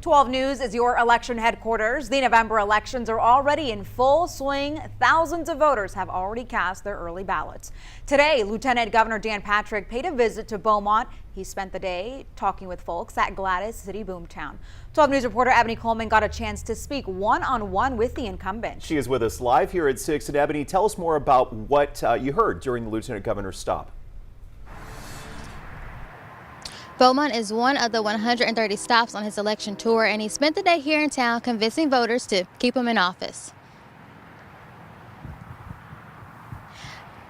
12 News is your election headquarters. The November elections are already in full swing. Thousands of voters have already cast their early ballots. Today, Lieutenant Governor Dan Patrick paid a visit to Beaumont. He spent the day talking with folks at Gladys City Boomtown. 12 News reporter Ebony Coleman got a chance to speak one-on-one with the incumbent. She is with us live here at 6. And Ebony, tell us more about what you heard during the Lieutenant Governor's stop. Beaumont is one of the 130 stops on his election tour, and he spent the day here in town convincing voters to keep him in office.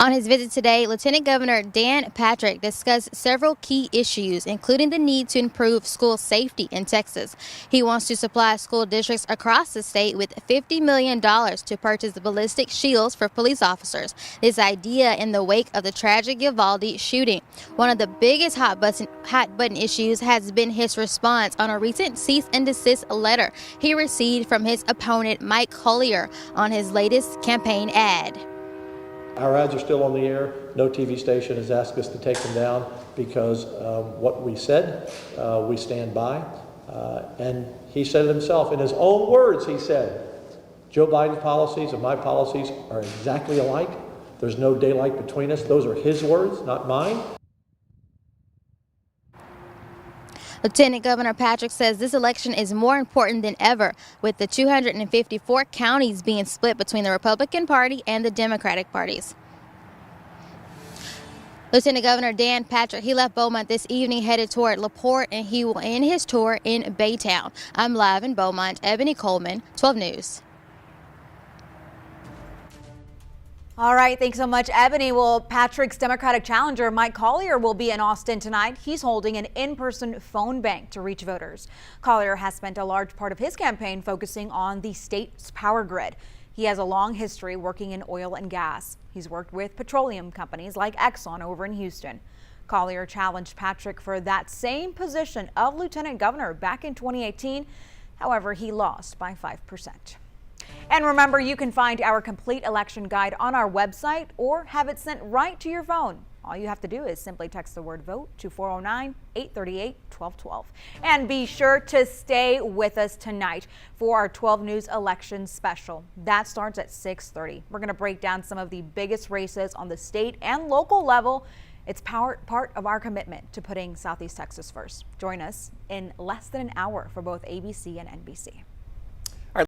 On his visit today, Lieutenant Governor Dan Patrick discussed several key issues, including the need to improve school safety in Texas. He wants to supply school districts across the state with $50 million to purchase ballistic shields for police officers. This idea in the wake of the tragic Uvalde shooting. One of the biggest hot button issues has been his response on a recent cease and desist letter he received from his opponent Mike Collier on his latest campaign ad. Our ads are still on the air. No TV station has asked us to take them down because what we said, we stand by. And he said it himself. In his own words, he said, Joe Biden's policies and my policies are exactly alike. There's no daylight between us. Those are his words, not mine. Lieutenant Governor Patrick says this election is more important than ever, with the 254 counties being split between the Republican Party and the Democratic parties. Lieutenant Governor Dan Patrick, he left Beaumont this evening headed toward LaPorte, and he will end his tour in Baytown. I'm live in Beaumont. Ebony Coleman, 12 News. All right, thanks so much, Ebony. Well, Patrick's Democratic challenger, Mike Collier, will be in Austin tonight. He's holding an in-person phone bank to reach voters. Collier has spent a large part of his campaign focusing on the state's power grid. He has a long history working in oil and gas. He's worked with petroleum companies like Exxon over in Houston. Collier challenged Patrick for that same position of lieutenant governor back in 2018. However, he lost by 5%. And remember, you can find our complete election guide on our website or have it sent right to your phone. All you have to do is simply text the word VOTE to 409-838-1212. And be sure to stay with us tonight for our 12 News election special. That starts at 6:30. We're going to break down some of the biggest races on the state and local level. It's part of our commitment to putting Southeast Texas first. Join us in less than an hour for both ABC and NBC.